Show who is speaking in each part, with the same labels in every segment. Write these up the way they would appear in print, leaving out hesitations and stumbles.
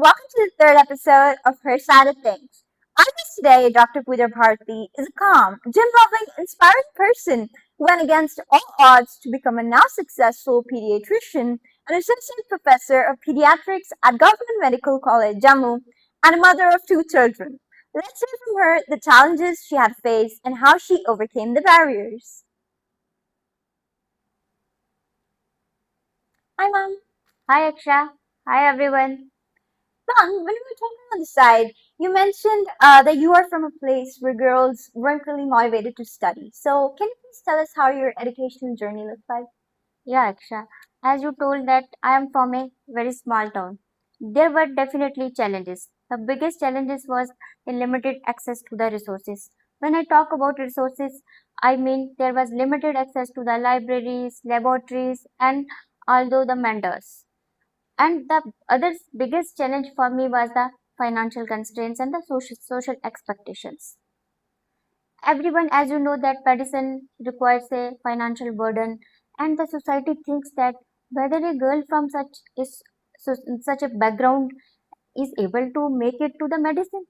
Speaker 1: welcome to the third episode of Her Side of Things. Our guest today, Dr. Pooja Bharti, is a calm, gym-loving, inspiring person who went against all odds to become a now successful pediatrician, an assistant professor of pediatrics at Government Medical College, Jammu, and a mother of two children. Let's hear from her the challenges she had faced and how she overcame the barriers. Hi, Mom.
Speaker 2: Hi Aksha. Hi everyone.
Speaker 1: Mom, when we were talking on the side, you mentioned that you are from a place where girls weren't really motivated to study. So, can you please tell us how your educational journey looked like?
Speaker 2: Yeah, Aksha. As you told that I am from a very small town. There were definitely challenges. The biggest challenges was a limited access to the resources. When I talk about resources, I mean there was limited access to the libraries, laboratories, and although the mentors. And the other biggest challenge for me was the financial constraints and the social expectations. Everyone, as you know, that medicine requires a financial burden, and the society thinks that whether a girl from such a background is able to make it to the medicine.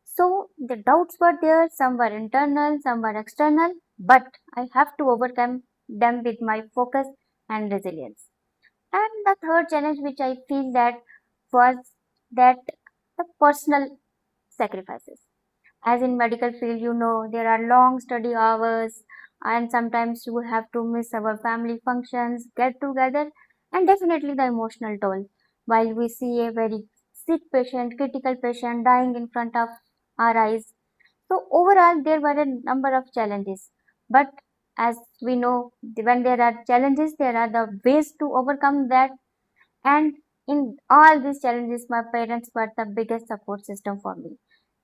Speaker 2: So the doubts were there, some were internal, some were external, but I have to overcome them with my focus and resilience. And the third challenge which I feel that was that the personal sacrifices. As in medical field, you know, there are long study hours, and sometimes you have to miss our family functions, get together, and definitely the emotional toll while we see a very sick patient, critical patient dying in front of our eyes. So overall there were a number of challenges, but as we know, when there are challenges there are the ways to overcome that. And in all these challenges, my parents were the biggest support system for me.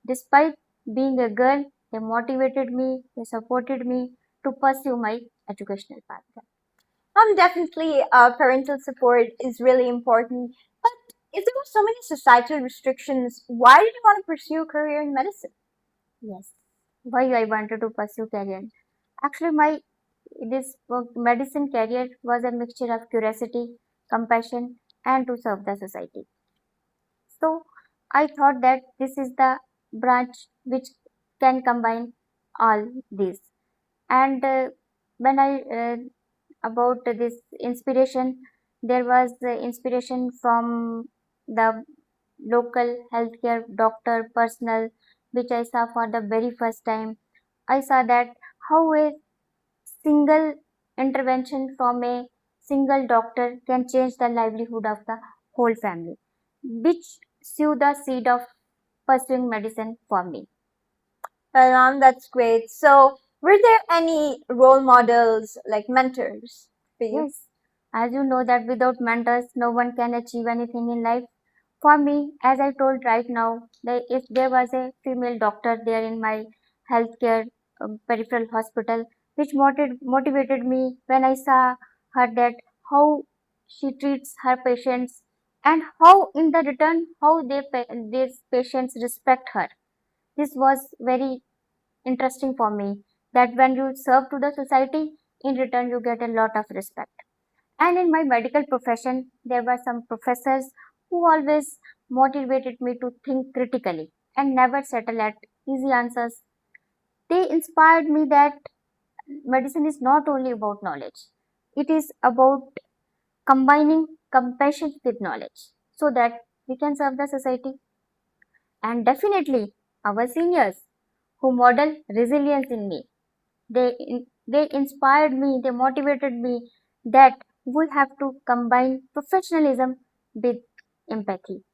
Speaker 2: Despite being a girl, they motivated me, they supported me to pursue my educational path.
Speaker 1: Definitely, parental support is really important. But if there were so many societal restrictions, why did you want to pursue a career in medicine?
Speaker 2: Yes, why I wanted to pursue career. Actually, my this medicine career was a mixture of curiosity, compassion, and to serve the society. So I thought that this is the branch which can combine all these. And when I about this inspiration, there was the inspiration from the local healthcare doctor personnel, which I saw for the very first time. I saw that how a single intervention from a single doctor can change the livelihood of the whole family, which sowed the seed of pursuing medicine for me.
Speaker 1: Well, that's great. So, were there any role models, like mentors for you?
Speaker 2: Yes, as you know that without mentors, no one can achieve anything in life. For me, as I told right now, if there was a female doctor there in my healthcare peripheral hospital, which motivated me when I saw her that how she treats her patients and how in the return how these patients respect her. This was very interesting for me that when you serve to the society, in return you get a lot of respect. And in my medical profession, there were some professors who always motivated me to think critically and never settle at easy answers. They inspired me that medicine is not only about knowledge, it is about combining compassion with knowledge so that we can serve the society. And definitely, our seniors who model resilience in me. They inspired me, they motivated me that we have to combine professionalism with empathy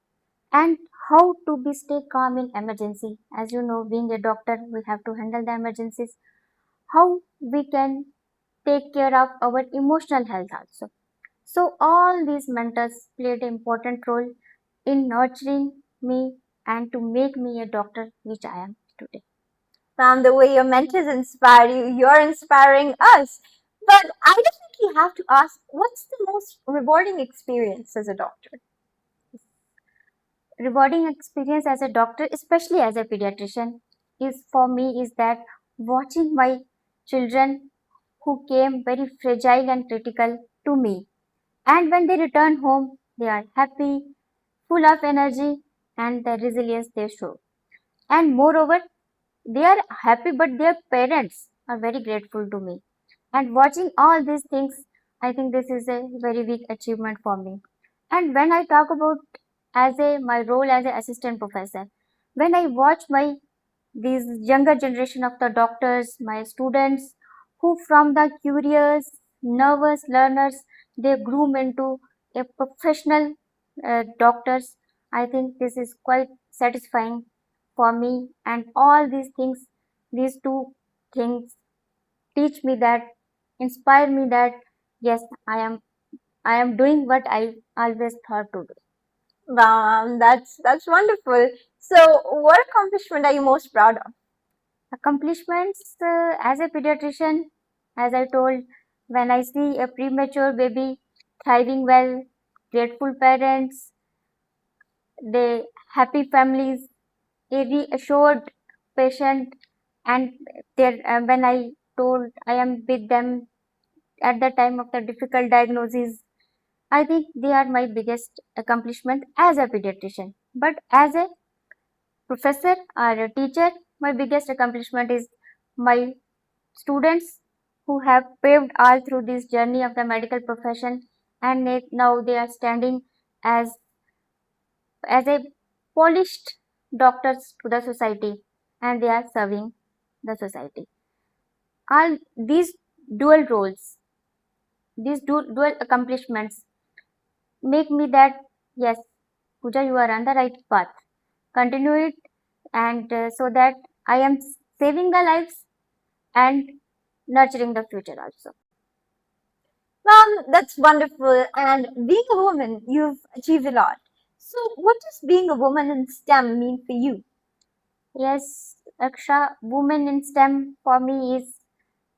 Speaker 2: and how to be stay calm in emergency. As you know, being a doctor, we have to handle the emergencies. How we can take care of our emotional health also. So all these mentors played an important role in nurturing me and to make me a doctor which I am today.
Speaker 1: From the way your mentors inspire you, you're inspiring us. But I definitely have to ask, what's the most rewarding experience as a doctor?
Speaker 2: Rewarding experience as a doctor, especially as a pediatrician, is for me is that watching my children who came very fragile and critical to me, and when they return home, they are happy, full of energy. and the resilience they show. And moreover, they are happy, but their parents are very grateful to me. And watching all these things, I think this is a very big achievement for me. And when I talk about as a my role as an assistant professor, when I watch my these younger generation of the doctors, my students, who from the curious, nervous learners, they groom into a professional doctors. I think this is quite satisfying for me, and all these things, these two things teach me that, inspire me that yes, I am doing what I always thought to do.
Speaker 1: Wow, that's wonderful. So, what accomplishment are you most proud of?
Speaker 2: Accomplishments as a pediatrician, as I told, when I see a premature baby thriving well, grateful parents, they happy families, a reassured patient, and when I told I am with them at the time of the difficult diagnosis, I think they are my biggest accomplishment as a pediatrician. But as a professor or a teacher, my biggest accomplishment is my students who have paved all through this journey of the medical profession, and now they are standing as a polished doctors to the society, and they are serving the society. All these dual roles, these dual accomplishments make me that yes, Pooja, you are on the right path. Continue it, and so that I am saving the lives and nurturing the future also.
Speaker 1: That's wonderful. And being a woman, you've achieved a lot. So, what does being a woman in STEM mean for you?
Speaker 2: Yes, Aksha, women in STEM for me is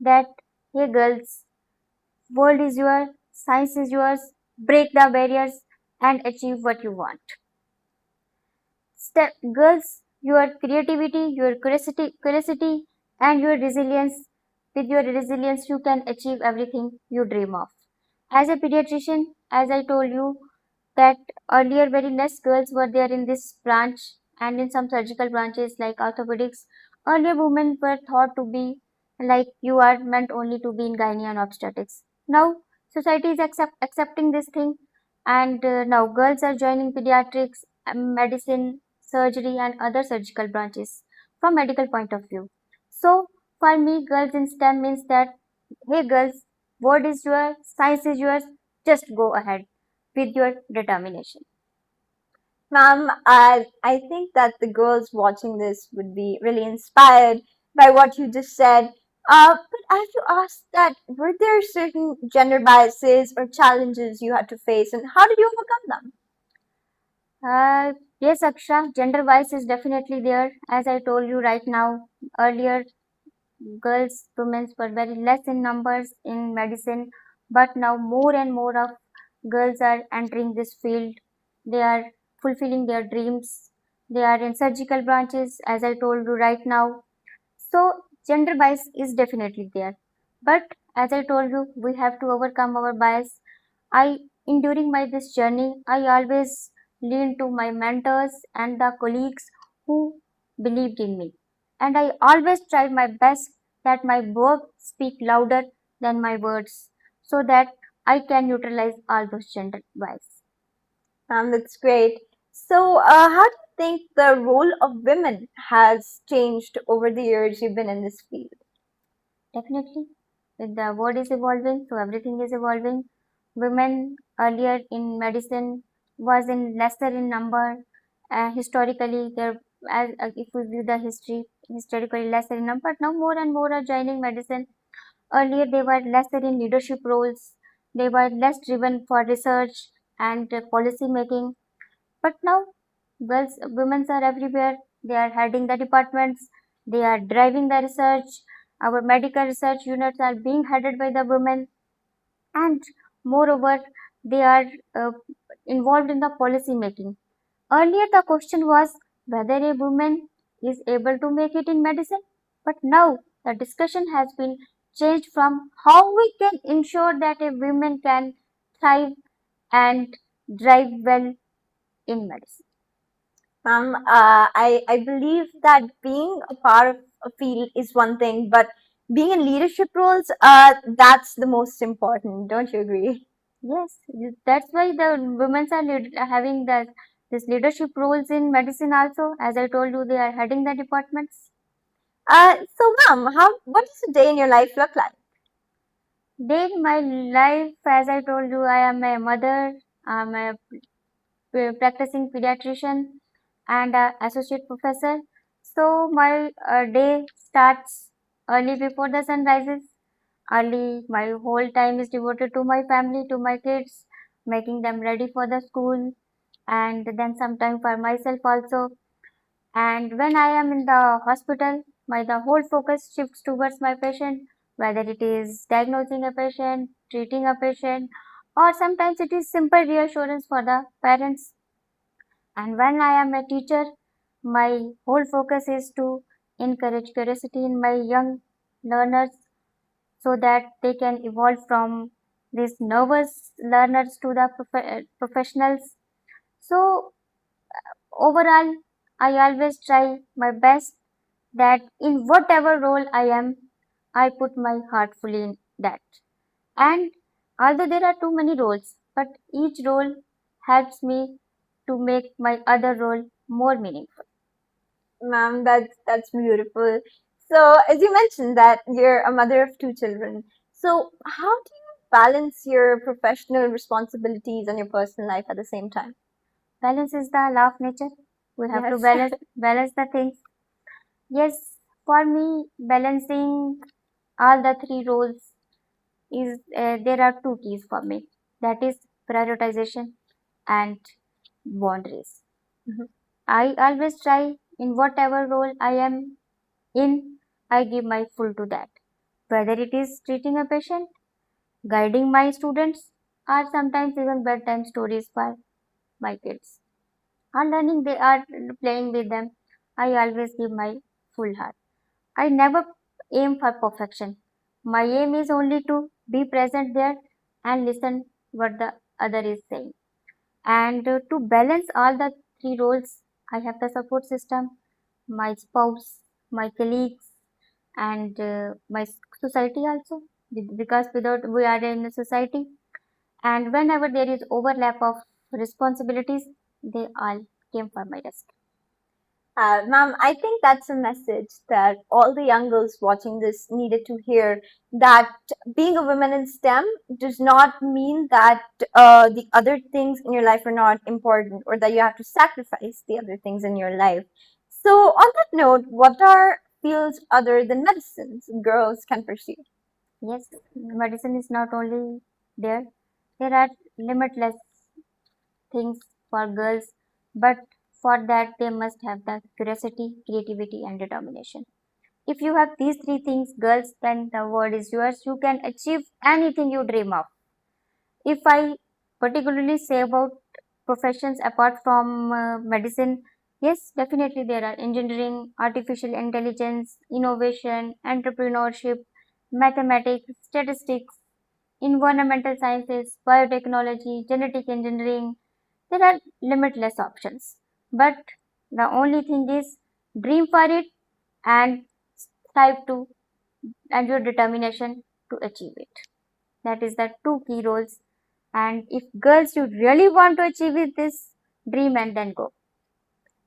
Speaker 2: that, hey girls, world is yours, science is yours, break the barriers and achieve what you want. Girls, your creativity, your curiosity, and your resilience. With your resilience, you can achieve everything you dream of. As a pediatrician, as I told you, that earlier very less girls were there in this branch and in some surgical branches like orthopedics. Earlier, women were thought to be like you are meant only to be in gynae and obstetrics. Now, society is accepting this thing, and now girls are joining pediatrics, medicine, surgery, and other surgical branches from medical point of view. So, for me, girls in STEM means that, hey girls, word is yours, science is yours, just go ahead with your determination.
Speaker 1: I think that the girls watching this would be really inspired by what you just said. But I have to ask that were there certain gender biases or challenges you had to face, and how did you overcome them?
Speaker 2: Yes, Aksha, gender wise is definitely there. As I told you right now, earlier girls, women were very less in numbers in medicine, but now more and more of girls are entering this field. They are fulfilling their dreams. They are in surgical branches, as I told you right now. So, gender bias is definitely there. But as I told you, we have to overcome our bias. I, in during my this journey, I always lean to my mentors and the colleagues who believed in me. And I always tried my best that my work speak louder than my words so that I can neutralize all those gender bias.
Speaker 1: That's great. So, how do you think the role of women has changed over the years you've been in this field?
Speaker 2: Definitely. With the world is evolving, so everything is evolving. Women earlier in medicine was in lesser in number. Historically, there as if we view the history, historically lesser in number. But now more and more are joining medicine. Earlier they were lesser in leadership roles. They were less driven for research and policy making. But now, women are everywhere. They are heading the departments. They are driving the research. Our medical research units are being headed by the women, and moreover, they are uh, involved in the policy making. Earlier, the question was whether a woman is able to make it in medicine, but now the discussion has been changed from how we can ensure that a woman can thrive and drive well in medicine.
Speaker 1: I believe that being a part of a field is one thing, but being in leadership roles, that's the most important. Don't you agree?
Speaker 2: Yes, that's why the women are having this leadership roles in medicine also. As I told you, they are heading the departments.
Speaker 1: So, ma'am, what does a day in your life look like?
Speaker 2: Day in my life, as I told you, I am a mother. I'm a practicing pediatrician and a associate professor. So my day starts early before the sun rises. Early, my whole time is devoted to my family, to my kids, making them ready for the school, and then some time for myself also. And when I am in the hospital, my the whole focus shifts towards my patient, whether it is diagnosing a patient, treating a patient, or sometimes it is simple reassurance for the parents. And when I am a teacher, my whole focus is to encourage curiosity in my young learners so that they can evolve from these nervous learners to the professionals. So, overall, I always try my best that in whatever role I am, I put my heart fully in that. And although there are too many roles, but each role helps me to make my other role more meaningful.
Speaker 1: Ma'am, that's beautiful. So, as you mentioned that you're a mother of two children, so how do you balance your professional responsibilities and your personal life at the same time?
Speaker 2: Balance is the law of nature. We have to
Speaker 1: Yes.
Speaker 2: balance the things. Yes, for me, balancing all the three roles is there are two keys for me. That is prioritization and boundaries.
Speaker 1: Mhm.
Speaker 2: I always try in whatever role I am in, I give my full to that. Whether it is treating a patient, guiding my students, or sometimes even bedtime stories for my kids. Or learning they are playing with them, I always give my full heart. I never aim for perfection. My aim is only to be present there and listen what the other is saying. And to balance all the three roles, I have the support system, my spouse, my colleagues, and my society also. Because without we are in a society, and whenever there is overlap of responsibilities, they all came for my desk.
Speaker 1: Ma'am, I think that's a message that all the young girls watching this needed to hear that being a woman in STEM does not mean that the other things in your life are not important or that you have to sacrifice the other things in your life. So, on that note, what are fields other than medicines girls can pursue?
Speaker 2: Yes, medicine is not only there. There are limitless things for girls, but for that they must have the curiosity, creativity, and determination. If you have these three things, girls, then the world is yours. You can achieve anything you dream of. If I particularly say about professions apart from medicine, yes, definitely there are engineering, artificial intelligence, innovation, entrepreneurship, mathematics, statistics, environmental sciences, biotechnology, genetic engineering. There are limitless options. But the only thing is dream for it and strive to and your determination to achieve it. That is the two key roles. And if girls you really want to achieve it, this dream and then go.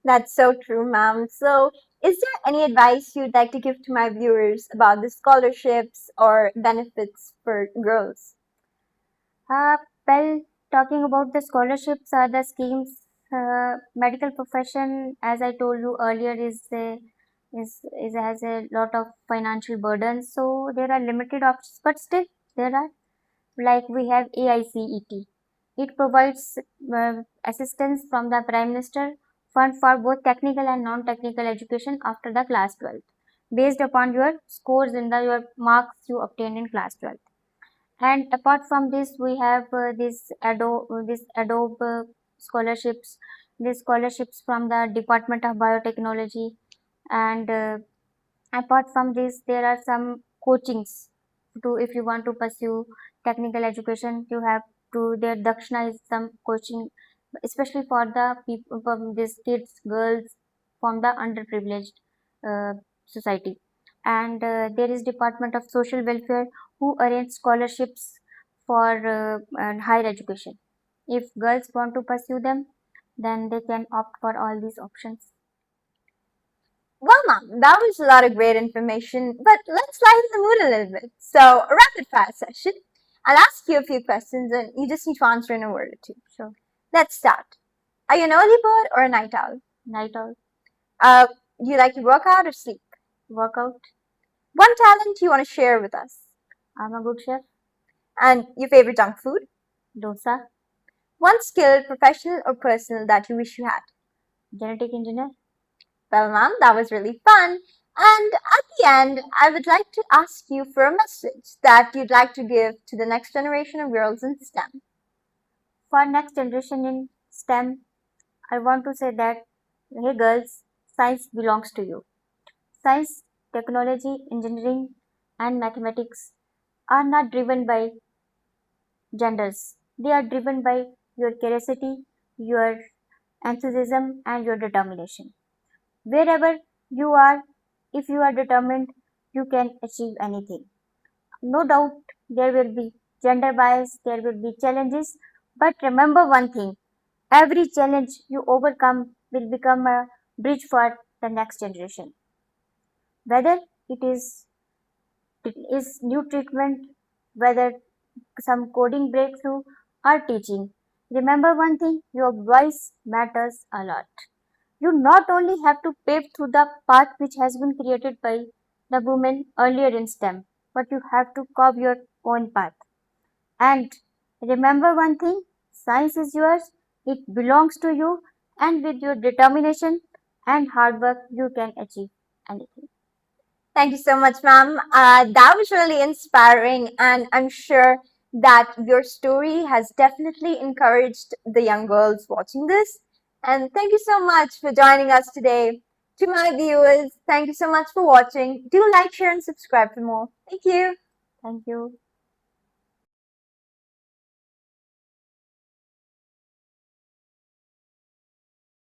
Speaker 1: That's so true, ma'am. So, is there any advice you'd like to give to my viewers about the scholarships or benefits for girls?
Speaker 2: Uh, well, talking about the scholarships or the schemes, medical profession, as I told you earlier, is has a lot of financial burdens. So there are limited options, but still there are, like we have AICET. It provides assistance from the Prime Minister fund for both technical and non-technical education after the class 12th, based upon your scores in the your marks you obtained in class 12th. And apart from this, we have this Adobe scholarships, these scholarships from the Department of Biotechnology. And apart from this, there are some coachings to if you want to pursue technical education, you have to their Dakshina is some coaching especially for the people from these kids, girls from the underprivileged society. And there is Department of Social Welfare who arrange scholarships for and higher education. If girls want to pursue them, then they can opt for all these options.
Speaker 1: Well, Mom, that was a lot of great information, but let's lighten the mood a little bit. So, a rapid fire session. I'll ask you a few questions and you just need to answer in a word or two.
Speaker 2: Sure.
Speaker 1: Let's start. Are you an early bird or a night owl?
Speaker 2: Night owl,
Speaker 1: Uh, do you like to work out or sleep?
Speaker 2: workout.
Speaker 1: One talent you want to share with us?
Speaker 2: I'm a good chef.
Speaker 1: And your favorite junk food?
Speaker 2: Dosa,
Speaker 1: One skill, professional or personal, that you wish you had?
Speaker 2: genetic engineer.
Speaker 1: Well, Mom, that was really fun. And at the end, I would like to ask you for a message that you'd like to give to the next generation of girls in STEM.
Speaker 2: For next generation in STEM, I want to say that, hey girls, science belongs to you. Science, technology, engineering, and mathematics are not driven by genders. They are driven by your curiosity, your enthusiasm, and your determination. Wherever you are, if you are determined, you can achieve anything. No doubt there will be gender bias, there will be challenges, but remember one thing, every challenge you overcome will become a bridge for the next generation. Whether it is new treatment, whether some coding breakthrough or teaching. Remember one thing, your voice matters a lot. You not only have to pave through the path which has been created by the women earlier in STEM, but you have to carve your own path. And remember one thing, science is yours, it belongs to you, and with your determination and hard work, you can achieve anything.
Speaker 1: Thank you so much, ma'am. That was really inspiring, and I'm sure that your story has definitely encouraged the young girls watching this. And thank you so much for joining us today. To my viewers, thank you so much for watching. Do like, share, and subscribe for more. Thank you.
Speaker 2: Thank you.